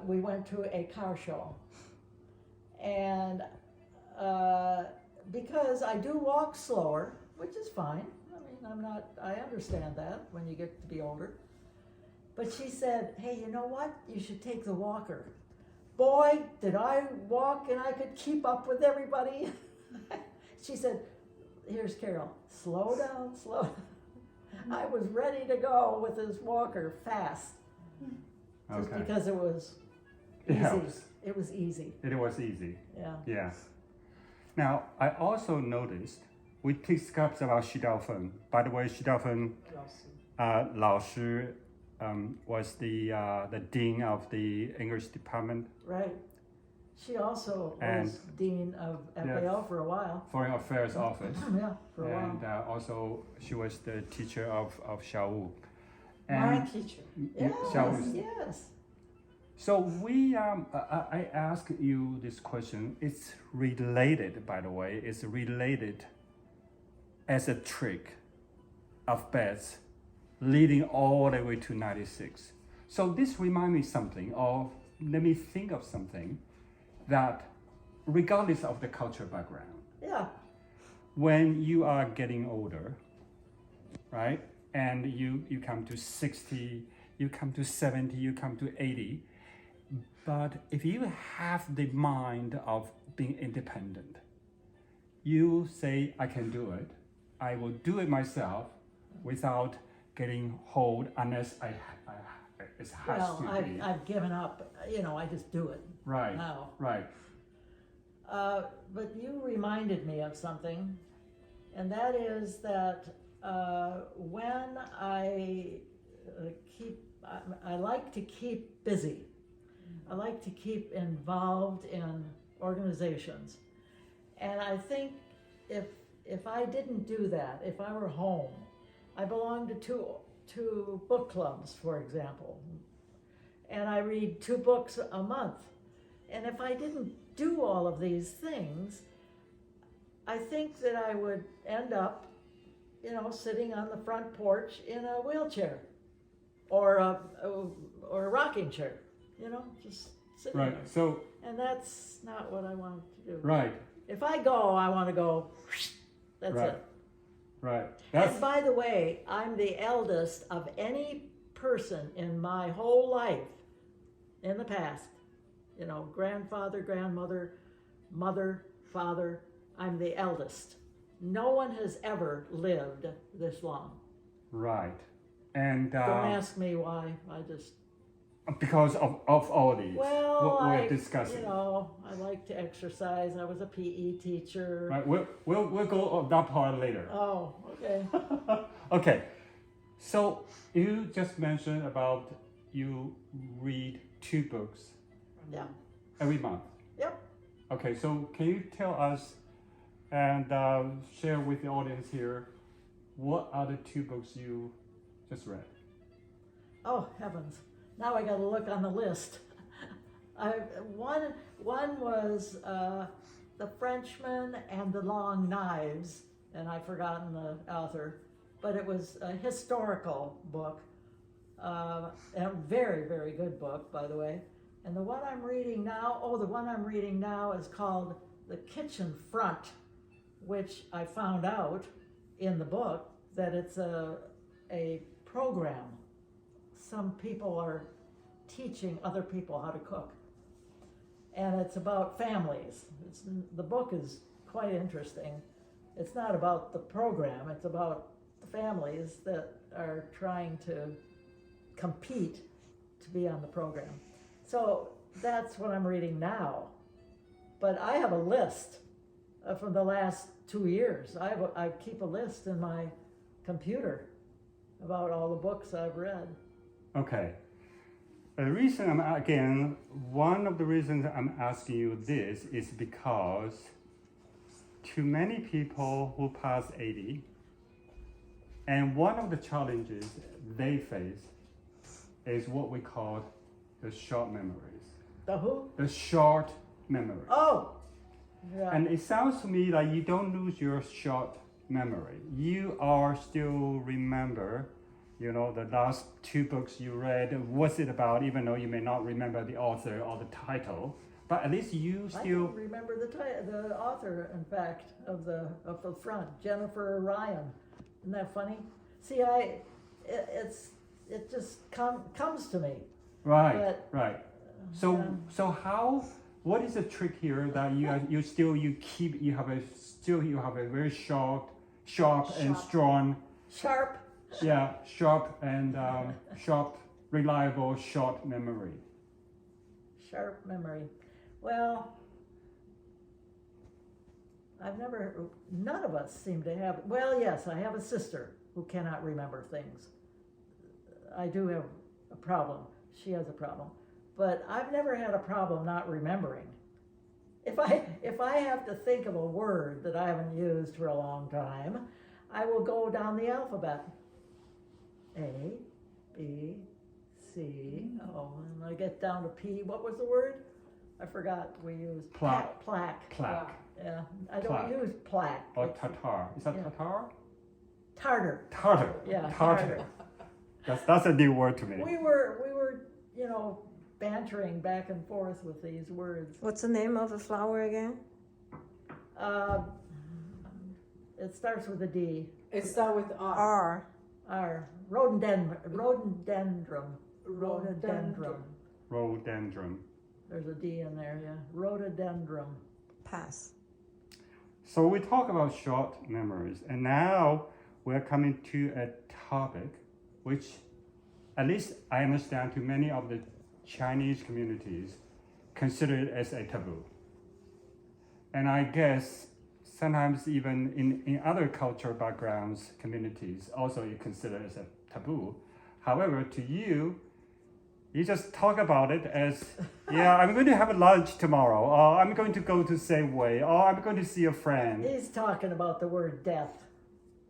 we went to a car show. And because I do walk slower, which is fine. I mean, I understand that when you get to be older. But she said, hey, you know what? You should take the walker. Boy, did I walk and I could keep up with everybody. She said, here's Carol, slow down, slow down. I was ready to go with this walker fast. Just because it was easy. It was easy. It was easy. Yeah. Yes. Now, I also noticed we discussed about 徐道芬. By the way, 徐道芬老师 was the dean of the English department. Right. She also was dean of FAL for a while. Foreign Affairs Office. Yeah, for a while. And also she was the teacher of Xiaowu. My teacher. Yes, Xiaowu. yes. So we, I ask you this question. It's related, by the way. It's related as a trick of bets leading all the way to 96. So this reminds me something, or let me think of something that, regardless of the cultural background, Yeah. when you are getting older, right, and you come to 60, you come to 70, you come to 80, but if you have the mind of being independent, you say, I can do it. I will do it myself without getting hold unless it has to be. I've given up. You know, I just do it. Right. Now. Right. But you reminded me of something, and that is that when I like to keep busy. I like to keep involved in organizations. And I think if I didn't do that, if I were home, I belong to two book clubs, for example, and I read 2 books a month. And if I didn't do all of these things, I think that I would end up, you know, sitting on the front porch in a wheelchair or a rocking chair, you know, just sitting Right. there. So. And that's not what I want to do. Right. If I go, I want to go. That's Right. it. Right. And by the way, I'm the eldest of any person in my whole life in the past. You know, grandfather, grandmother, mother, father. I'm the eldest. No one has ever lived this long. Right. And don't ask me why. I just because of all these what we're discussing. You know, I like to exercise. I was a PE teacher. Right. We'll go on that part later. Oh, okay. Okay. So you just mentioned about you read 2 books. Yeah. Every month. Yep. Okay. So can you tell us and share with the audience here what are the 2 books you just read? Oh heavens! Now I got to look on the list. One was The Frenchman and the Long Knives, and I've forgotten the author, but it was a historical book, and a very, very good book, by the way. And the one I'm reading now, is called The Kitchen Front, which I found out in the book that it's a program. Some people are teaching other people how to cook. And it's about families. The book is quite interesting. It's not about the program, it's about the families that are trying to compete to be on the program. So that's what I'm reading now. But I have a list from the last 2 years. I keep a list in my computer about all the books I've read. Okay. One of the reasons I'm asking you this is because too many people who pass 80, and one of the challenges they face is what we call the short memories. The who? The short memory. Oh! Yeah. And it sounds to me like you don't lose your short memory. You are still remember You know, the last two books you read, what's it about, even though you may not remember the author or the title, but at least you I still, don't remember the author, in fact, of the front, Jennifer Ryan. Isn't that funny? See, it just comes to me. right, But, right. yeah. So how, what is the trick here that you have a very sharp and Sharp. strong, Sharp. yeah, sharp and sharp, reliable, short memory. Sharp memory. Well, none of us seem to have, well, yes, I have a sister who cannot remember things. I do have a problem. She has a problem. But I've never had a problem not remembering. If I have to think of a word that I haven't used for a long time, I will go down the alphabet. A, B, C, and I get down to P. What was the word? I forgot. We used Plaque. Plaque. Plaque Yeah, I don't Plaque. use plaque. or tartar. Is that Yeah. tartar? Tartar. Tartar. Yeah, Tartar. That's a new word to me. We were, bantering back and forth with these words. What's the name of the flower again? It starts with a D. It starts with R. R. Rhododendron. Rhododendron. There's a D in there, yeah. Rhododendron. Pass. So we talk about short memories, and now we're coming to a topic which, at least I understand, to many of the Chinese communities, considered as a taboo. And I guess sometimes even in other cultural backgrounds, communities, also you consider it as a taboo. However, to you just talk about it as, yeah, I'm going to have a lunch tomorrow, or I'm going to go to Safeway, or I'm going to see a friend. He's talking about the word death.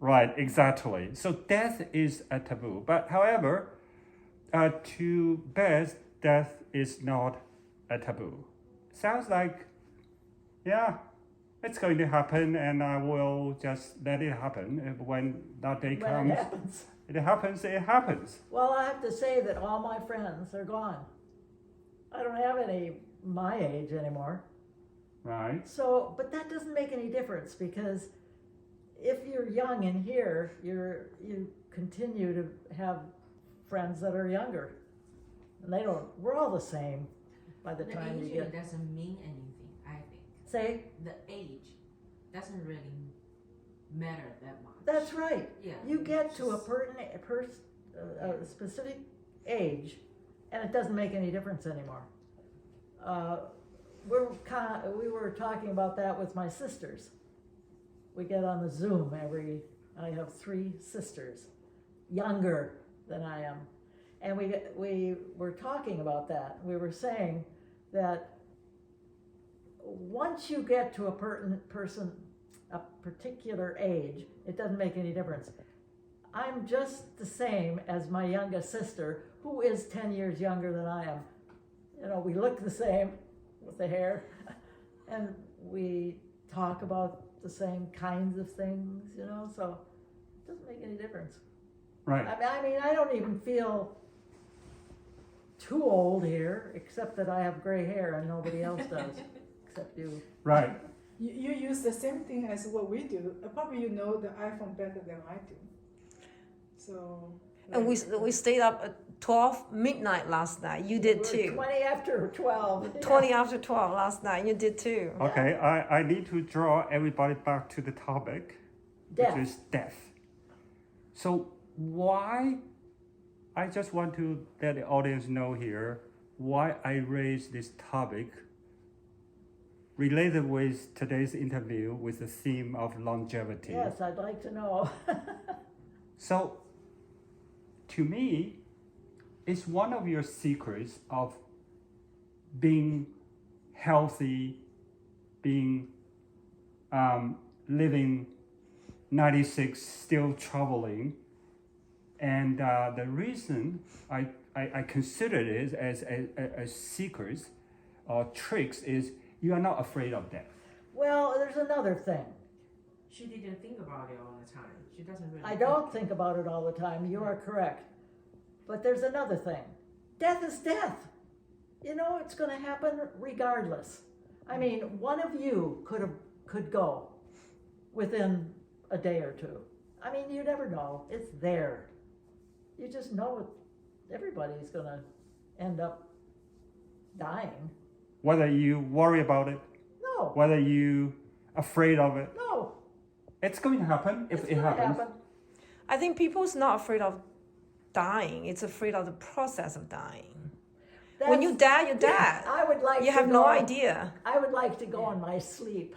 Right, exactly. So death is a taboo. But however, to Beth, death is not a taboo. Sounds like, yeah, it's going to happen, and I will just let it happen. When that day When comes, it happens. it happens, it happens. Well, I have to say that all my friends are gone. I don't have any my age anymore. Right, So, but that doesn't make any difference, because if you're young in here, you continue to have friends that are younger. And we're all the same by the time you age get, doesn't mean anything, I think. say, The age doesn't really matter that much. that's right. Yeah. You get it's to a just- specific age, and it doesn't make any difference anymore. We were talking about that with my sisters. We get on the Zoom I have 3 sisters, younger than I am. And we were talking about that. We were saying that once you get to a particular age, it doesn't make any difference. I'm just the same as my youngest sister, who is 10 years younger than I am. We look the same with the hair, and we talk about the same kinds of things, so it doesn't make any difference. right. I mean, I don't even feel too old here, except that I have gray hair and nobody else does, except you. Right. You use the same thing as what we do. Probably you know the iPhone better than I do. So. And we stayed up at 12 midnight last night. You did We're too. 20 after 12. 20 after 12 last night. You did too. Okay, I need to draw everybody back to the topic, Death. which is death. So why, I just want to let the audience know here why I raised this topic related with today's interview with the theme of longevity. Yes, I'd like to know. So, to me, it's one of your secrets of being healthy, being living 96, still traveling. And the reason I consider it as a secret or tricks is you are not afraid of death. Well, there's another thing. she didn't think about it all the time. She doesn't really. I don't think about it all the time. You are correct. But there's another thing. Death is death. You know, it's going to happen regardless. I mean, one of you could go within a day or two. I mean, you never know. It's there. You just know everybody's going to end up dying. Whether you worry about it, No, whether you afraid of it, no. it's going to happen if It's it gonna happens. happen. I think people's not afraid of dying. It's afraid of the process of dying. When you That's- die, you're dead. I would like You to have no go- idea. I would like to go on my sleep.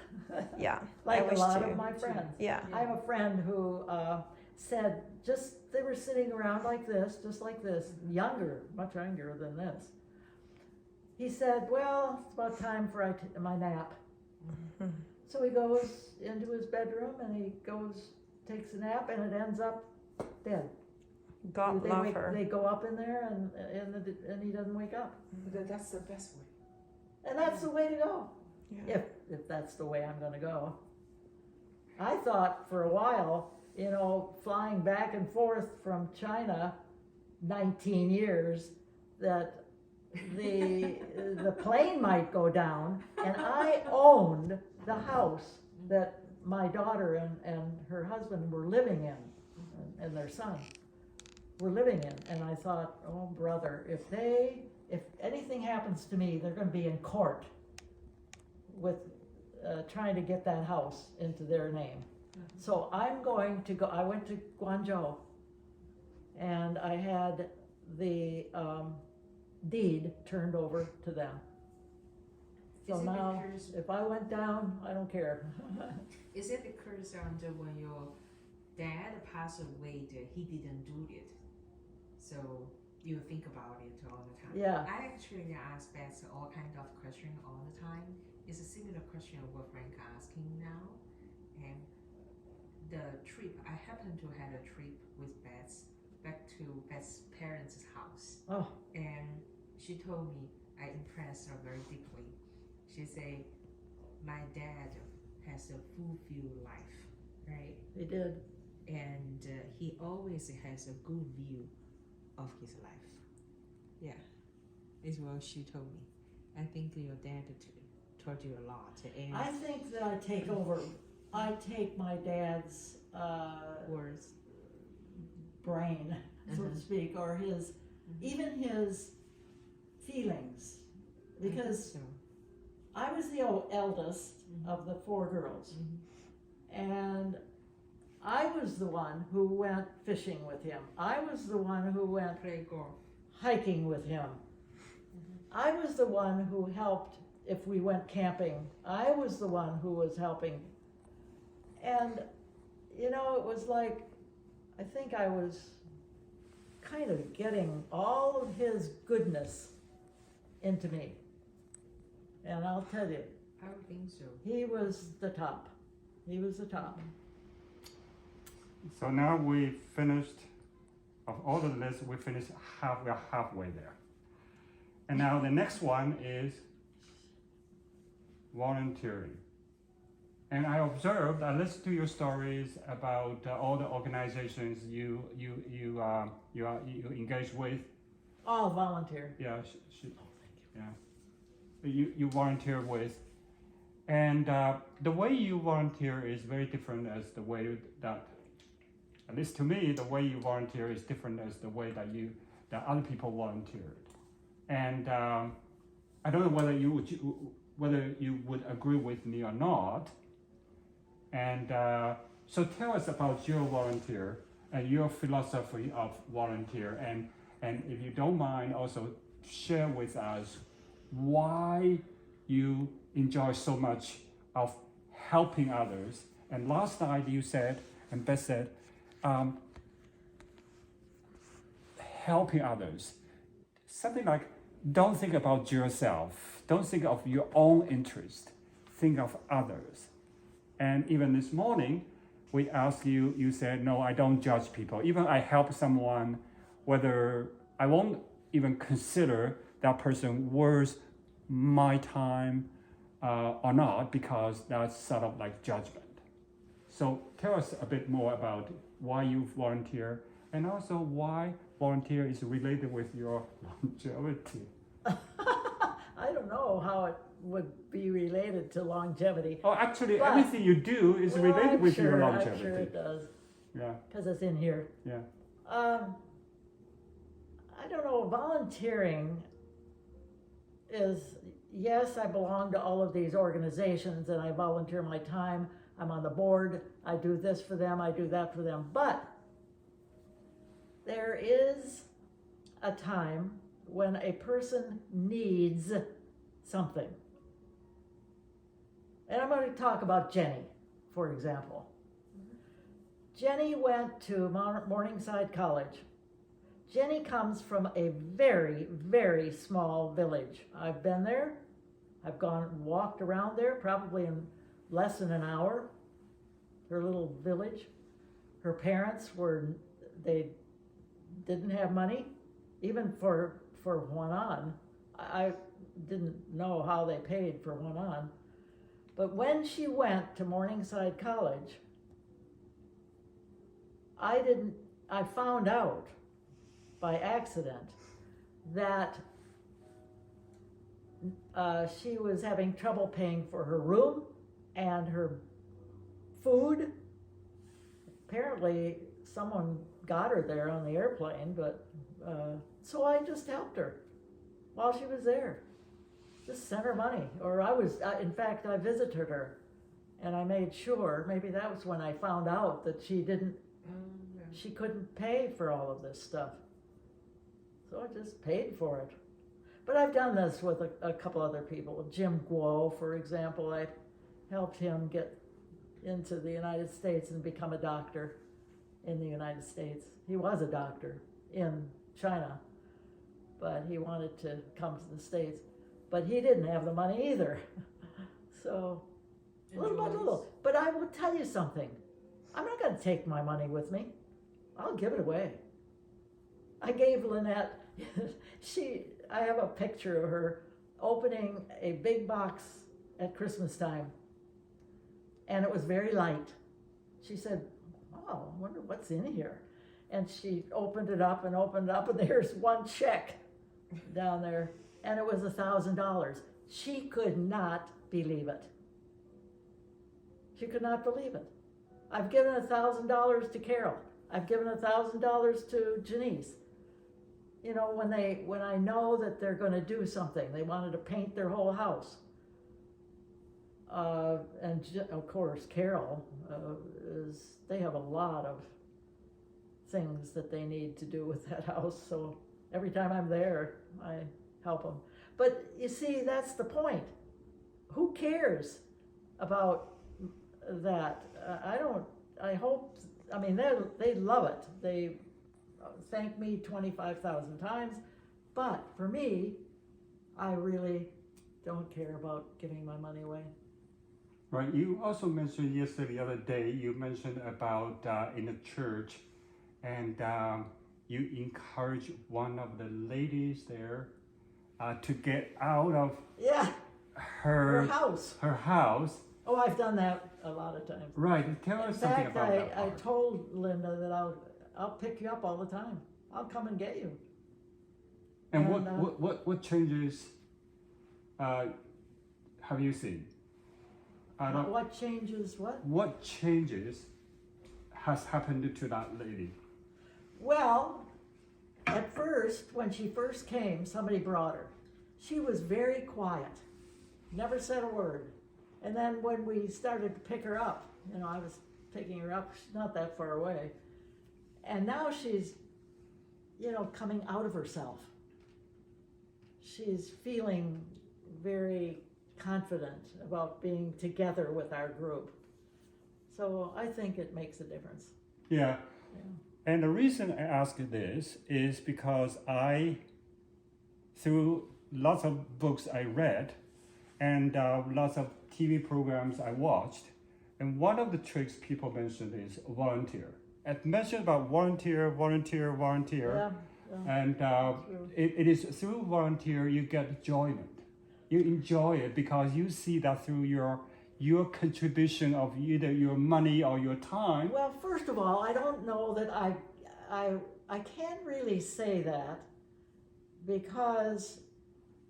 Yeah. Like I a wish lot to. of my friends. Yeah. I have a friend who said they were sitting around like this, just like this, younger, much younger than this. He said, well, it's about time for my nap. So he goes into his bedroom and he takes a nap, and it ends up dead. God love her. They go up in there and he doesn't wake up. That's the best way. And that's the way to go. Yeah. If that's the way I'm gonna go. I thought for a while, you know, flying back and forth from China 19 years, that the plane might go down, and I owned the house that my daughter and her husband were living in, and their son were living in. And I thought, oh brother, if anything happens to me, they're gonna be in court with trying to get that house into their name. So I'm going to go. I went to Guangzhou, and I had the deed turned over to them. So Is it now, because- if I went down, I don't care. Is it because when your dad passed away that he didn't do it? So you think about it all the time. Yeah. I actually ask Beth all kind of questions all the time. It's a similar question of what Frank asking now. And the trip, I happened to have a trip with Beth back to Beth's parents' house. Oh, And she told me, I impressed her very deeply. She said, my dad has a fulfilled life, right? he did. And he always has a good view of his life. Yeah, is what she told me. I think your dad taught you a lot. And I think that I take over. I take my dad's words. brain, so to Mhm. speak, or even his feelings, because So, I was the eldest of the 4 girls, and I was the one who went fishing with him. I was the one who went play golf. hiking with him. I was the one who helped if we went camping. I was the one who was helping. And, you know, it was like, I think I was kind of getting all of his goodness into me. And I'll tell you, I would think so. he was the top. He was the top. So now we finished, of all the lists, we finished we're halfway there. And now the next one is volunteering. And I observed, I listened to your stories about all the organizations you engage with. All volunteer. Yeah, you volunteer with. And the way you volunteer is very different as the way that, at least to me, the way you volunteer is different as the way that other people volunteered. And I don't know whether you would agree with me or not. And so tell us about your volunteer and your philosophy of volunteer. And if you don't mind, also share with us why you enjoy so much of helping others. And last night you said, and Beth said, helping others. Something like, don't think about yourself. Don't think of your own interest. Think of others. And even this morning, we asked you, you said, no, I don't judge people. Even I help someone, whether I won't even consider that person worth my time or not, because that's sort of like judgment. So tell us a bit more about why you volunteer and also why volunteer is related with your longevity. I don't know how it would be related to longevity. Oh, actually, But- everything you do is Well, related I'm with your sure- longevity. I'm sure it does, Yeah, because it's in here. yeah. I don't know, volunteering is, yes, I belong to all of these organizations and I volunteer my time. I'm on the board, I do this for them, I do that for them, but there is a time when a person needs something. And I'm going to talk about Jenny, for example. Jenny went to Morningside College. Jenny comes from a very, very small village. I've been there. I've walked around there probably in less than an hour. Her little village. Her parents they didn't have money, even for one-on. I didn't know how they paid for one-on. But when she went to Morningside College, I found out by accident that she was having trouble paying for her room and her food. Apparently someone got her there on the airplane, but so I just helped her while she was there. Just sent her money, or in fact, I visited her and I made sure, maybe that was when I found out that she couldn't pay for all of this stuff. So I just paid for it. But I've done this with a couple other people. Jim Guo, for example, I helped him get into the United States and become a doctor in the United States. He was a doctor in China, but he wanted to come to the States. But he didn't have the money either. So, little by little. But I will tell you something. I'm not going to take my money with me. I'll give it away. I gave Lynette, I have a picture of her opening a big box at Christmas time. And it was very light. She said, "Oh, I wonder what's in here." And she opened it up, and there's one check down there. And it was $1,000. She could not believe it. She could not believe it. I've given $1,000 to Carol. I've given $1,000 to Janice. You know, when I know that they're going to do something, they wanted to paint their whole house. And of course, Carol they have a lot of things that they need to do with that house. So every time I'm there, I help them. But you see, that's the point. Who cares about that? They love it. They thank me 25,000 times. But for me, I really don't care about giving my money away. Right. You also mentioned the other day, you mentioned about in the church, and you encourage one of the ladies there to get out of her house. Her house. Oh, I've done that a lot of times. Right. Tell us something about that. In fact, I part. told Linda that I'll pick you up all the time. I'll come and get you. And what changes have you seen? What changes what? What changes has happened to that lady? Well, at first, when she first came, somebody brought her. She was very quiet, never said a word. And then when we started to pick her up, I was picking her up, she's not that far away. And now she's, coming out of herself. She's feeling very confident about being together with our group. So I think it makes a difference. Yeah. And the reason I ask this is because through lots of books I read and lots of TV programs I watched, and one of the tricks people mentioned is volunteer. It mentioned about volunteer, and it is through volunteer you get enjoyment. You enjoy it because you see that through your contribution of either your money or your time. Well, first of all, I don't know that I can't really say that because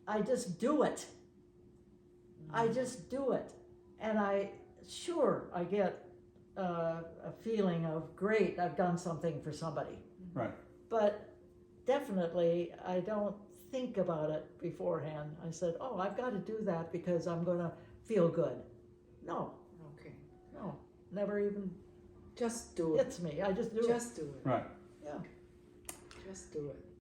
I just do it. I just do it. And I get a feeling of great, I've done something for somebody. Right. But definitely, I don't think about it beforehand. I said, oh, I've got to do that because I'm going to feel good. No, Okay. no, never even Just do it. hits me. I just do it. Just do it. Right. Yeah. Just do it.